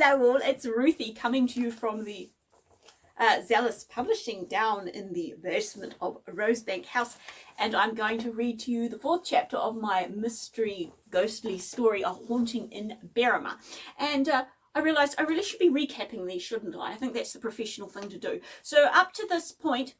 Hello all, it's Ruthie coming to you from the Zealous Publishing down in the basement of Rosebank House, and I'm going to read to you the 4th chapter of my mystery ghostly story, A Haunting in Berrima. And I realised I really should be recapping these, shouldn't I? I think that's the professional thing to do. So up to this point,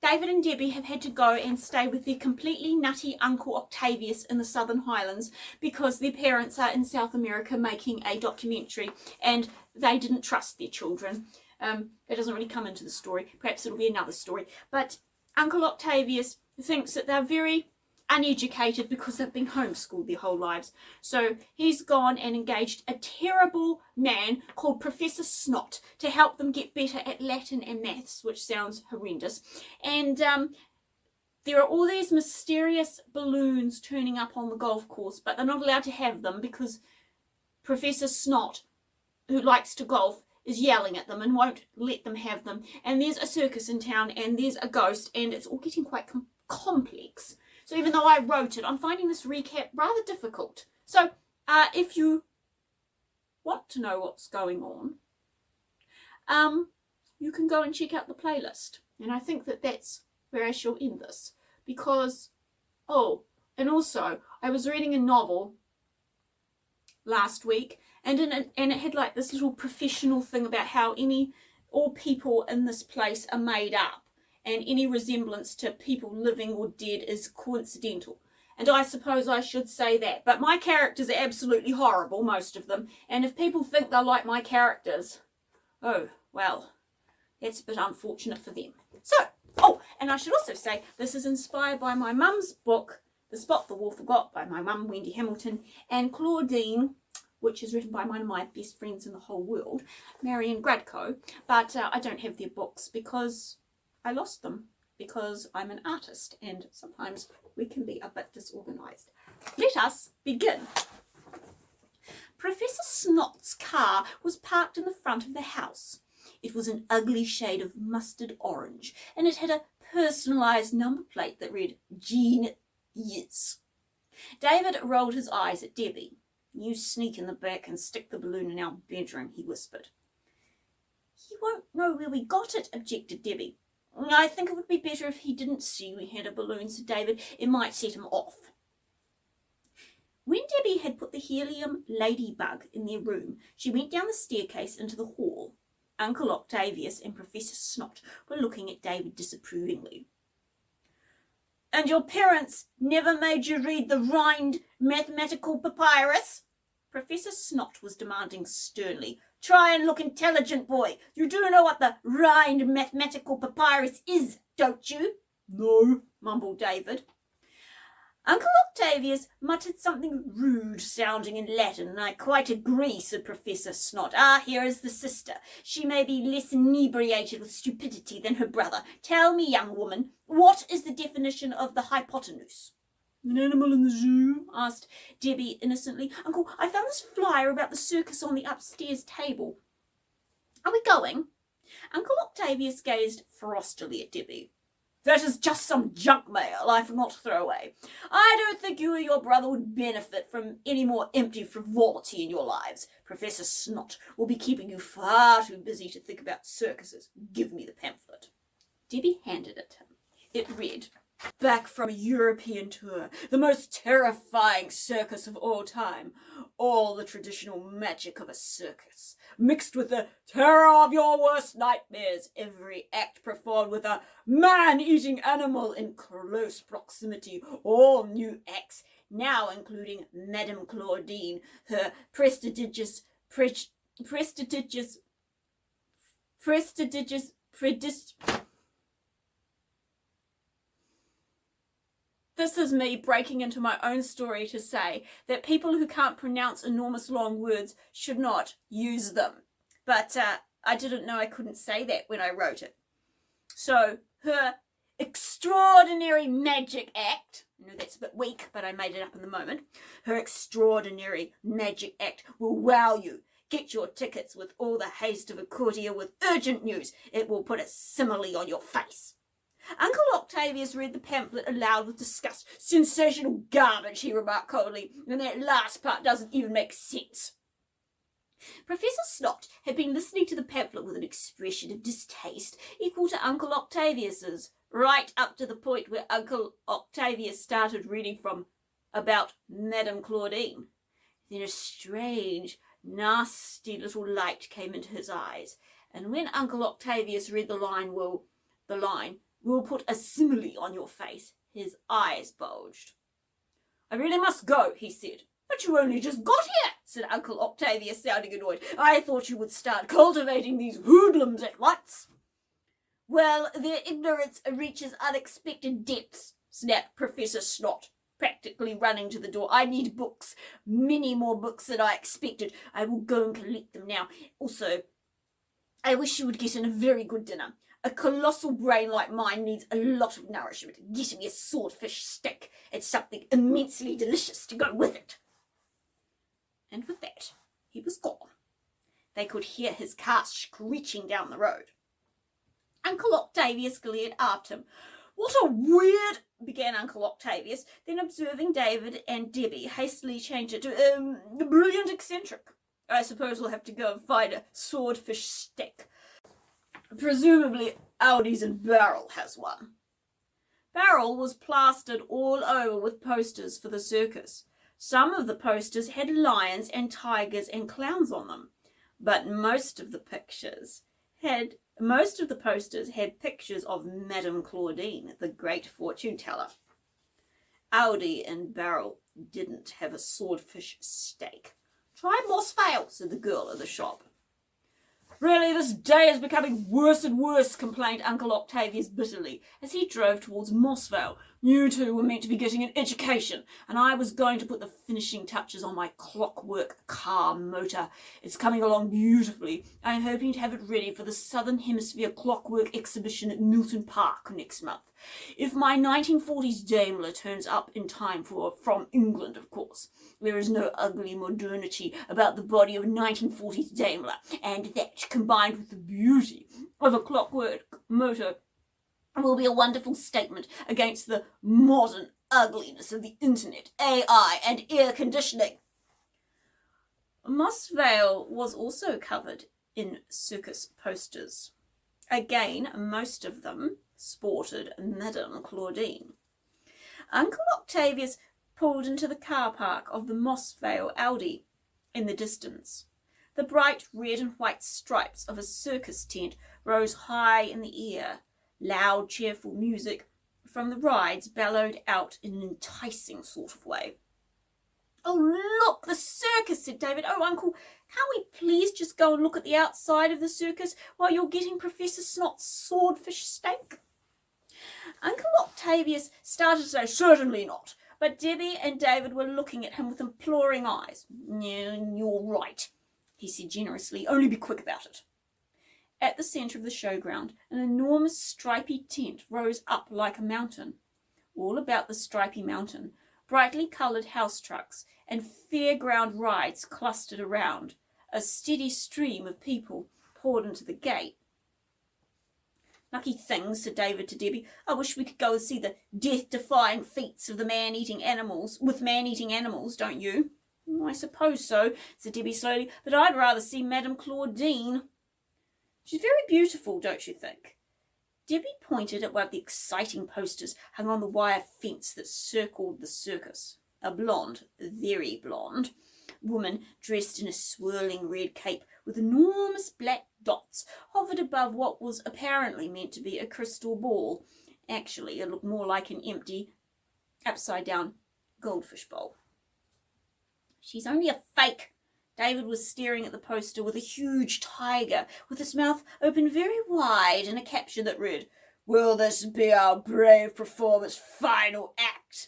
David and Debbie have had to go and stay with their completely nutty Uncle Octavius in the Southern Highlands because their parents are in South America making a documentary and they didn't trust their children. That doesn't really come into the story. Perhaps it'll be another story. But Uncle Octavius thinks that they're very uneducated because they've been homeschooled their whole lives. So he's gone and engaged a terrible man called Professor Snot to help them get better at Latin and maths, which sounds horrendous. And there are all these mysterious balloons turning up on the golf course, but they're not allowed to have them because Professor Snot, who likes to golf, is yelling at them and won't let them have them. And there's a circus in town and there's a ghost, and it's all getting quite complex. So even though I wrote it, I'm finding this recap rather difficult. So if you want to know what's going on, you can go and check out the playlist. And I think that that's where I shall end this. Because, and also, I was reading a novel last week, and it had like this little professional thing about how all people in this place are made up, and any resemblance to people living or dead is coincidental. And I suppose I should say that. But my characters are absolutely horrible, most of them. And if people think they're like my characters, oh, well, that's a bit unfortunate for them. So, and I should also say, this is inspired by my mum's book, The Spot the Wolf Forgot, by my mum, Wendy Hamilton, and Claudine, which is written by one of my best friends in the whole world, Marion Gradco. But I don't have their books because I lost them, because I'm an artist and sometimes we can be a bit disorganised. Let us begin. Professor Snot's car was parked in the front of the house. It was an ugly shade of mustard orange, and it had a personalised number plate that read Jean Yes. David rolled his eyes at Debbie. "You sneak in the back and stick the balloon in our bedroom," he whispered. "He won't know where we got it," objected Debbie. "I think it would be better if he didn't see we had a balloon," said David. "It might set him off." When Debbie had put the helium ladybug in their room, she went down the staircase into the hall. Uncle Octavius and Professor Snot were looking at David disapprovingly. "And your parents never made you read the rhymed mathematical papyrus?" Professor Snot was demanding sternly. "Try and look intelligent, boy. You do know what the rhymed mathematical papyrus is, don't you?" "No," mumbled David. Uncle Octavius muttered something rude sounding in Latin. "I quite agree," said Professor Snot. Here is the sister. She may be less inebriated with stupidity than her brother. Tell me, young woman, what is the definition of the hypotenuse?" "An animal in the zoo?" asked Debbie innocently. "Uncle, I found this flyer about the circus on the upstairs table. Are we going?" Uncle Octavius gazed frostily at Debbie. "That is just some junk mail I forgot to throw away. I don't think you or your brother would benefit from any more empty frivolity in your lives. Professor Snot will be keeping you far too busy to think about circuses. Give me the pamphlet." Debbie handed it to him. It read, "Back from a European tour, the most terrifying circus of all time. All the traditional magic of a circus, mixed with the terror of your worst nightmares. Every act performed with a man-eating animal in close proximity. All new acts, now including Madame Claudine, her prestigious This is me breaking into my own story to say that people who can't pronounce enormous long words should not use them. But I didn't know I couldn't say that when I wrote it. So her extraordinary magic act, I know that's a bit weak, but I made it up in the moment. Her extraordinary magic act will wow you. Get your tickets with all the haste of a courtier with urgent news. It will put a simile on your face. Uncle Octavius read the pamphlet aloud with disgust. "Sensational garbage," he remarked coldly, "and that last part doesn't even make sense." Professor Snot had been listening to the pamphlet with an expression of distaste equal to Uncle Octavius's, right up to the point where Uncle Octavius started reading from about Madame Claudine. Then a strange, nasty little light came into his eyes, and when Uncle Octavius read the line, we'll put a simile on your face, his eyes bulged. I really must go, he said. But you only just got here, said Uncle Octavius, sounding annoyed. I thought you would start cultivating these hoodlums at once. Well, their ignorance reaches unexpected depths, snapped Professor Snot, practically running to the door. I need books, many more books than I expected. I will go and collect them now. Also, I wish you would get in a very good dinner. A colossal brain like mine needs a lot of nourishment. Get me a swordfish steak and something immensely delicious to go with it. And with that, he was gone. They could hear his car screeching down the road. Uncle Octavius glared after him. What a weird, began Uncle Octavius, then observing David and Debbie, hastily changed it to, brilliant eccentric. I suppose we'll have to go and find a swordfish steak. Presumably Audi's and Barrel has one. Barrel was plastered all over with posters for the circus. Some of the posters had lions and tigers and clowns on them, but most of the posters had pictures of Madame Claudine, the great fortune teller. Audi and Barrel didn't have a swordfish steak. Try Mossvale, said the girl at the shop. Really, this day is becoming worse and worse, complained Uncle Octavius bitterly as he drove towards Mossvale. You two were meant to be getting an education, and I was going to put the finishing touches on my clockwork car motor. It's coming along beautifully. I'm hoping to have it ready for the Southern Hemisphere Clockwork Exhibition at Milton Park next month. If my 1940s Daimler turns up in time from England, of course. There is no ugly modernity about the body of a 1940s Daimler, and that, combined with the beauty of a clockwork motor, will be a wonderful statement against the modern ugliness of the internet, AI, and air conditioning. Mossvale was also covered in circus posters. Again, most of them sported Madame Claudine. Uncle Octavius pulled into the car park of the Mossvale Audi in the distance. The bright red and white stripes of a circus tent rose high in the air. Loud, cheerful music from the rides bellowed out in an enticing sort of way. Oh, look, the circus, said David. Oh, Uncle, can't we please just go and look at the outside of the circus while you're getting Professor Snot's swordfish steak? Uncle Octavius started to say, certainly not, but Debbie and David were looking at him with imploring eyes. No, you're right, he said generously. Only be quick about it. At the centre of the showground, an enormous stripy tent rose up like a mountain. All about the stripy mountain, brightly coloured house trucks and fairground rides clustered around. A steady stream of people poured into the gate. Lucky things, said David to Debbie. I wish we could go and see the death-defying feats of the man-eating animals, don't you? I suppose so, said Debbie slowly, but I'd rather see Madame Claudine. She's very beautiful, don't you think? Debbie pointed at one of the exciting posters hung on the wire fence that circled the circus. A blonde, very blonde, woman dressed in a swirling red cape with enormous black dots hovered above what was apparently meant to be a crystal ball. Actually, it looked more like an empty, upside-down goldfish bowl. She's only a fake. David was staring at the poster with a huge tiger with its mouth open very wide and a caption that read, Will this be our brave performer's final act?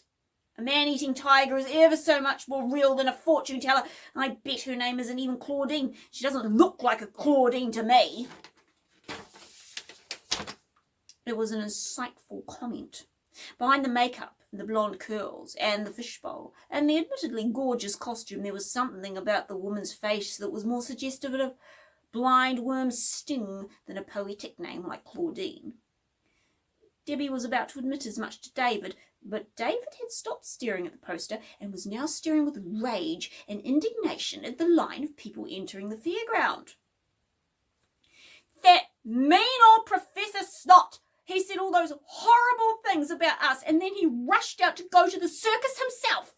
A man-eating tiger is ever so much more real than a fortune teller, and I bet her name isn't even Claudine. She doesn't look like a Claudine to me. It was an insightful comment. Behind the makeup, the blonde curls, and the fishbowl, and the admittedly gorgeous costume, there was something about the woman's face that was more suggestive of a blind worm's sting than a poetic name like Claudine. Debbie was about to admit as much to David, But David had stopped staring at the poster and was now staring with rage and indignation at the line of people entering the fairground. That mean old Professor Snot! He said all those horrible things about us, and then he rushed out to go to the circus himself.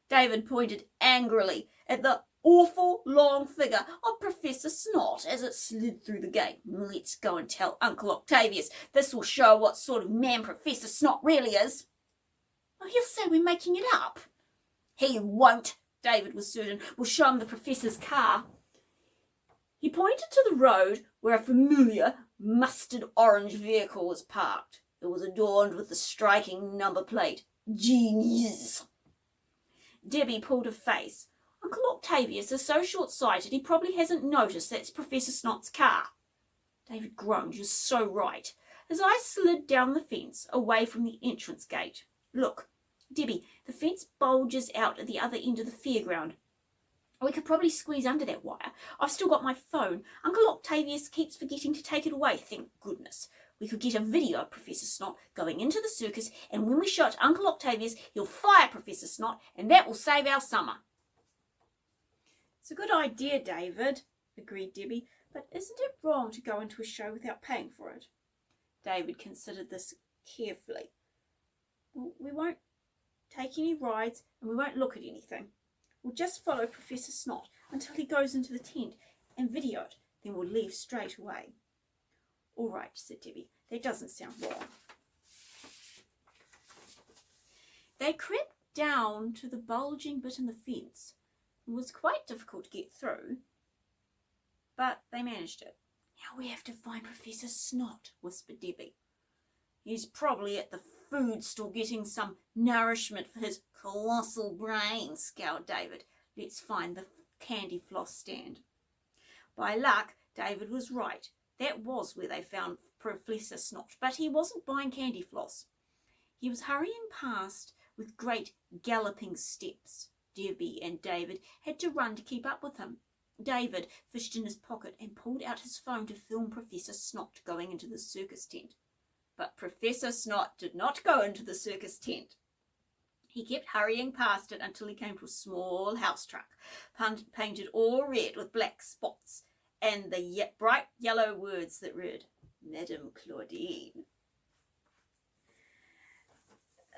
David pointed angrily at the awful long figure of Professor Snot as it slid through the gate. Let's go and tell Uncle Octavius. This will show what sort of man Professor Snot really is. Oh, he'll say we're making it up. He won't, David was certain. We'll show him the Professor's car. He pointed to the road where a familiar mustard orange vehicle was parked. It was adorned with the striking number plate, Genius. Debbie pulled a face. Uncle Octavius is so short-sighted he probably hasn't noticed that's Professor Snot's car. David groaned. You're so right. His eyes slid down the fence, away from the entrance gate. Look, Debbie, the fence bulges out at the other end of the fairground. We could probably squeeze under that wire. I've still got my phone. Uncle Octavius keeps forgetting to take it away, thank goodness. We could get a video of Professor Snot going into the circus, and when we show it to Uncle Octavius, he'll fire Professor Snot, and that will save our summer. It's a good idea, David, agreed Debbie, but isn't it wrong to go into a show without paying for it? David considered this carefully. Well, we won't take any rides, and we won't look at anything. We'll just follow Professor Snot until he goes into the tent and video it. Then we'll leave straight away. All right, said Debbie. That doesn't sound wrong. They crept down to the bulging bit in the fence. It was quite difficult to get through, but they managed it. Now we have to find Professor Snot, whispered Debbie. He's probably at the food store getting some nourishment for his colossal brain, scowled David. Let's find the candy floss stand. By luck, David was right. That was where they found Professor Snot, but he wasn't buying candy floss. He was hurrying past with great galloping steps. Debbie and David had to run to keep up with him. David fished in his pocket and pulled out his phone to film Professor Snot going into the circus tent. But Professor Snot did not go into the circus tent. He kept hurrying past it until he came to a small house truck, painted all red with black spots, and the bright yellow words that read, Madame Claudine.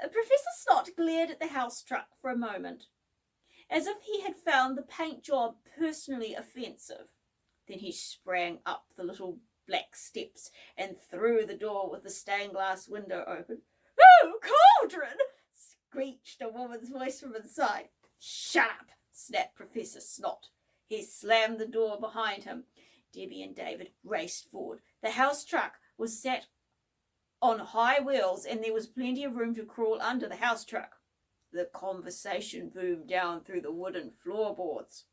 Professor Snot glared at the house truck for a moment, as if he had found the paint job personally offensive. Then he sprang up the little black steps and through the door with the stained glass window open. Oh, Cauldron! Screeched a woman's voice from inside. Shut up, snapped Professor Snot. He slammed the door behind him. Debbie and David raced forward. The house truck was set on high wheels and there was plenty of room to crawl under the house truck. The conversation boomed down through the wooden floorboards.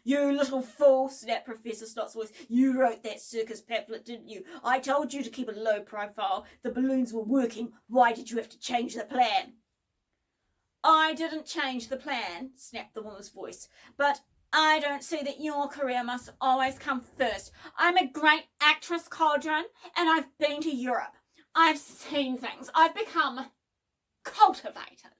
You little fool, snapped Professor Snot's voice. You wrote that circus pamphlet, didn't you? I told you to keep a low profile. The balloons were working. Why did you have to change the plan? I didn't change the plan, snapped the woman's voice, but I don't see that your career must always come first. I'm a great actress, Cauldron, and I've been to Europe. I've seen things. I've become cultivated.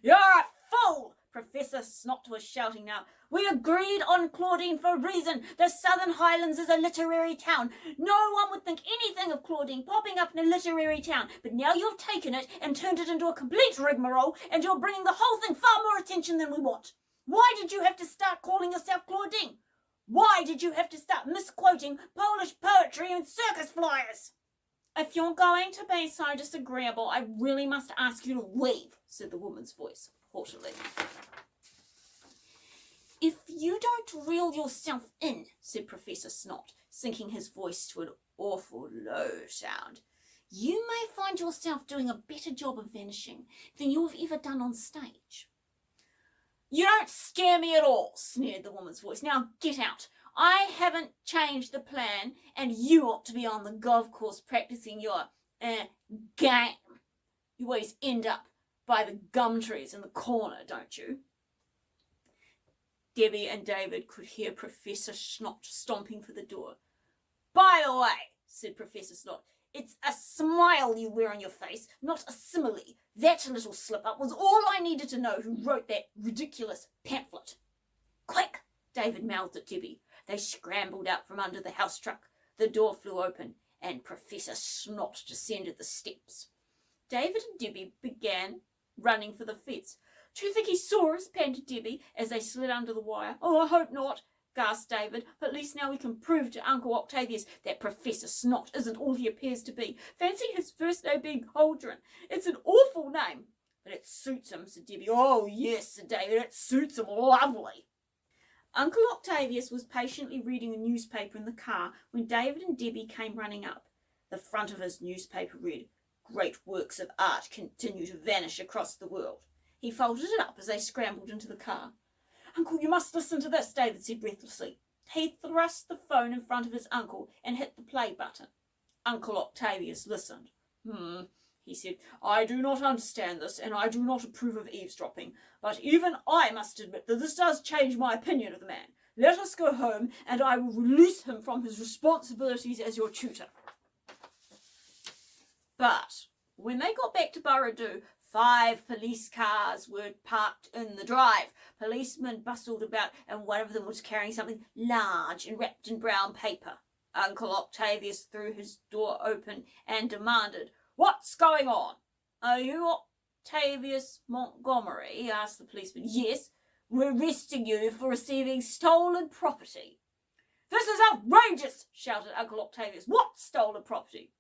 You're a fool, Professor Snot was shouting now. We agreed on Claudine for a reason. The Southern Highlands is a literary town. No one would think anything of Claudine popping up in a literary town. But now you've taken it and turned it into a complete rigmarole, and you're bringing the whole thing far more attention than we want. Why did you have to start calling yourself Claudine? Why did you have to start misquoting Polish poetry and circus flyers? If you're going to be so disagreeable, I really must ask you to leave, said the woman's voice haughtily. If you don't reel yourself in, said Professor Snot, sinking his voice to an awful low sound, you may find yourself doing a better job of vanishing than you have ever done on stage. You don't scare me at all, sneered the woman's voice. Now get out. I haven't changed the plan, and you ought to be on the golf course practicing your game. You always end up by the gum trees in the corner, don't you? Debbie and David could hear Professor Snot stomping for the door. By the way, said Professor Snot, It's a smile you wear on your face, not a simile. That little slip-up was all I needed to know who wrote that ridiculous pamphlet. Quick, David mouthed at Debbie. They scrambled out from under the house truck. The door flew open, and Professor Snot descended the steps. David and Debbie began running for the fence. Do you think he saw us? Panted Debbie as they slid under the wire. Oh, I hope not, gasped David. But at least now we can prove to Uncle Octavius that Professor Snot isn't all he appears to be. Fancy his first name being Cauldron. It's an awful name. But it suits him, said Debbie. Oh, yes, said David, it suits him lovely. Uncle Octavius was patiently reading a newspaper in the car when David and Debbie came running up. The front of his newspaper read, Great works of art continue to vanish across the world. He folded it up as they scrambled into the car. Uncle, you must listen to this, David said breathlessly. He thrust the phone in front of his uncle and hit the play button. Uncle Octavius listened. He said, I do not understand this, and I do not approve of eavesdropping, but even I must admit that this does change my opinion of the man. Let us go home, and I will release him from his responsibilities as your tutor. But when they got back to Burradoo, 5 police cars were parked in the drive. Policemen bustled about, and one of them was carrying something large and wrapped in brown paper. Uncle Octavius threw his door open and demanded, What's going on? Are you Octavius Montgomery? Asked the policeman. Yes, we're arresting you for receiving stolen property. This is outrageous, shouted Uncle Octavius. What stolen property?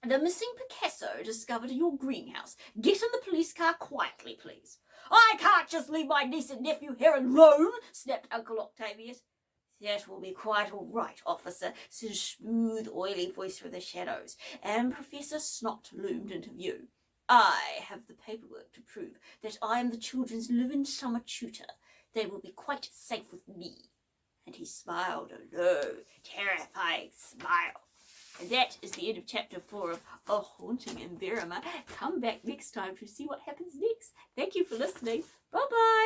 The missing Picasso discovered in your greenhouse. Get in the police car quietly, please. I can't just leave my niece and nephew here alone, snapped Uncle Octavius. That will be quite all right, officer, said a smooth, oily voice from the shadows, and Professor Snot loomed into view. I have the paperwork to prove that I am the children's living summer tutor. They will be quite safe with me. And he smiled a low, terrifying smile. And that is the end of chapter 4 of A Haunting in Berrima. Come back next time to see what happens next. Thank you for listening. Bye-bye.